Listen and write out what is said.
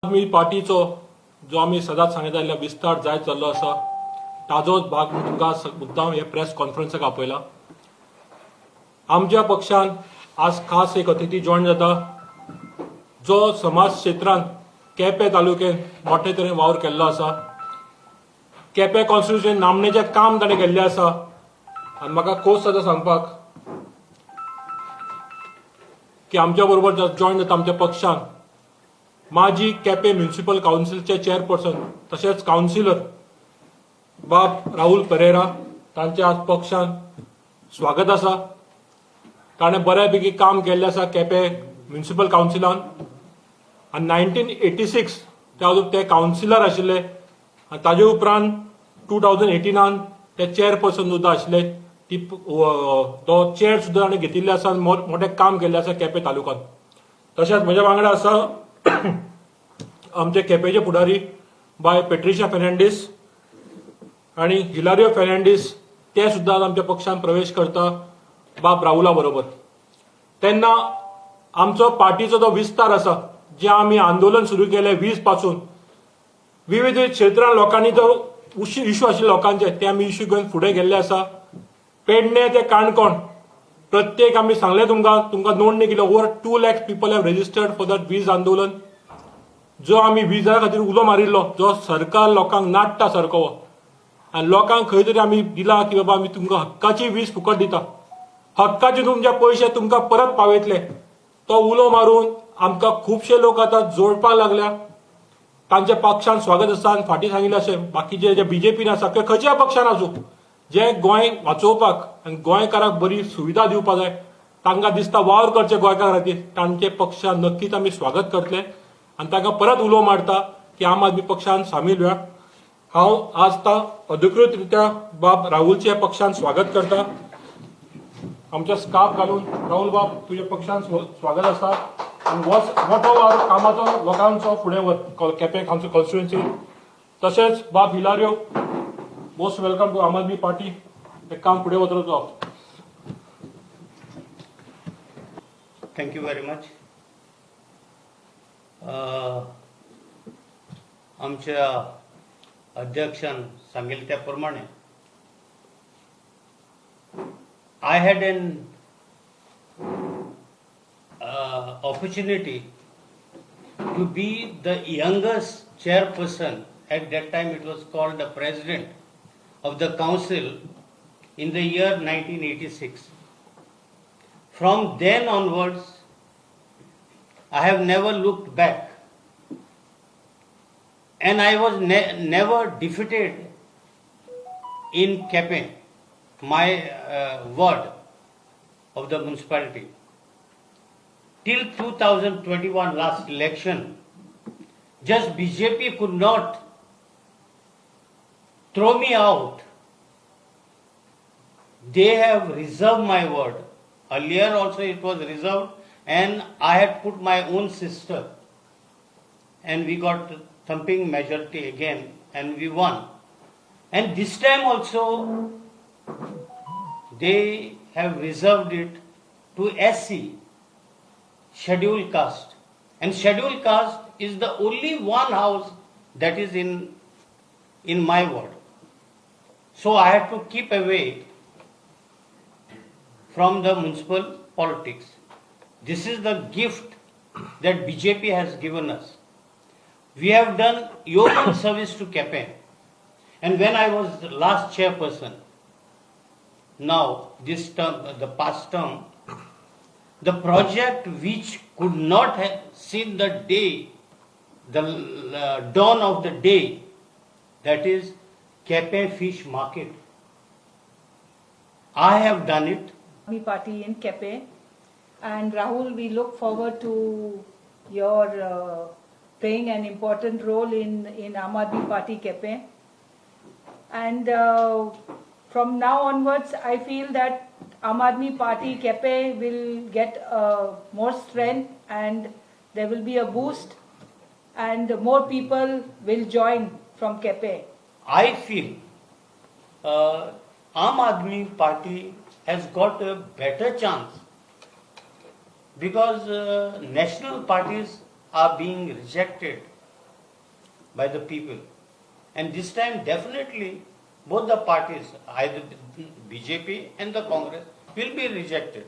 आदमी पार्टीचो जो आमी सदांच सांगताले विस्तार जायत चल्लो आसा ताजोच भाग तुमकां मुद्दाम हे प्रेस कॉन्फरन्साक आपयला. आमच्या पक्षान आज खास एक अतिथी जॉइन जाता जो समाज क्षेत्रांत केपें तालुक्यांत मोठे तरेन वावर केल्लो आसा. केपें कॉन्स्टिट्युशन नामनेचें काम ताणें केल्लें आसा आनी म्हाका खोस जाता सांगपाक की आमच्या बरोबर जॉइन जाता आमच्या पक्षान माजी केपें म्युनिसिपल काउन्सिलचे चेअरपर्सन तशेंच काउन्सिलर बाब राहुल परेरा. तांचे आज पक्षान स्वागत आसा. ताणें बऱ्यापैकी काम केल्लें आसा केपें म्युनिसिपल काउन्सिलान आनी 1986 ते काउन्सिलर आशिल्ले आनी ताजे उपरांत 2018 ते चेअरपर्सन सुद्दां आशिल्ले. तो चेअर सुद्दां ताणें घेतिल्ले आसा आनी मोठें काम केल्लें आसा केपें तालुक्यांत. तशेंच म्हज्या वांगडा आसा आमचे केपेंचे फुडारी बाय पेट्रिशिया फेर्नांडीस आणि हिलारियो फेर्नांडीस ते सुद्दां आमच्या पक्षान प्रवेश करता बाब राहुला बरोबर. तेन्ना आमचो पार्टीचो जो विस्तार आसा जे आमी आंदोलन सुरू केलें 20 पासून विविध क्षेत्रांत लोकांनी जो इश्यू आशिल्ले लोकांचे ते आमी इश्यू घेवन फुडें गेल्ले आसा. पेडणे ते काणकोण प्रत्येक आमी सांगले तुमकां नोंदणी केली. Over 2 lakh people have registered for that वीज आंदोलन. जो आमी विजा खातीर उलो मारिल्लो जो सरकार लोकांक नाडटा सारको आनी लोकांक खंय तरी आमी दिला की बाबा आमी तुमकां हक्काची वीज फुकट दिता, हक्काचे तुमचे पयशे तुमकां परत पावयतले, तो उलो मारून आमकां खुबशे लोक आतां जोडपाक लागल्या. तांच्या पक्षान स्वागत आसा आनी फाटीं सांगिल्लें अशें बाकीचे जे बीजेपीन आसा किंवा खंयच्या पक्षान आसूं जे गोंय वाचोवपाक आनी गोंयकारांक बरी सुविधा दिवपाक जाय तांकां दिसता वावर करचे गोंयकार खातीर तांचे पक्षान नक्कीच आमी स्वागत करतले आनी तांकां परत उलो मारता की आम आदमी पक्षान सामील व्या. हांव आज अधिकृतरित्या बाब राहुलचे पक्षान स्वागत करता. आमच्या स्कार्फ घालून राहुल बाब तुझ्या पक्षान स्वागत आसा आनी मोठो वावर कामाचो लोकांचो फुडें व्हर केपें कॉन्स्टिट्युएन्सी. तशेंच बाब हिलारियो मोस्ट वेलकम टू आम आदमी पार्टी. हे काम फुडें वतलो. Thank you very much. आमच्या अध्यक्षान सांगितले त्या प्रमाणे I had an opportunity to be the youngest chairperson. At that time it was called the president of the council in the year 1986. From then onwards, I have never looked back, and I was never defeated in Kepen, my ward of the municipality. Till 2021 last election, just BJP could not throw me out. They have reserved my word. Earlier also it was reserved, and I had put my own sister, and we got thumping majority again, and we won. And this time also they have reserved it to SC, scheduled caste, and scheduled caste is the only one house that is in my ward. So I had to keep away from the municipal politics. This is the gift that BJP has given us. We have done yeoman service to Kepen. And when I was the last chairperson, now this term, the past term, the project which could not have seen the day, the dawn of the day, that is Kepen Fish Market. I have done it. Party in Kepen, and Rahul, we look forward to your playing an important role in Aam Aadmi Party Kepen. And from now onwards, I feel that Aam Aadmi Party Kepen will get more strength, and there will be a boost, and more people will join from Kepen. I feel Aam Aadmi Party has got a better chance because national parties are being rejected by the people. And this time definitely both the parties, either BJP and the Congress, will be rejected.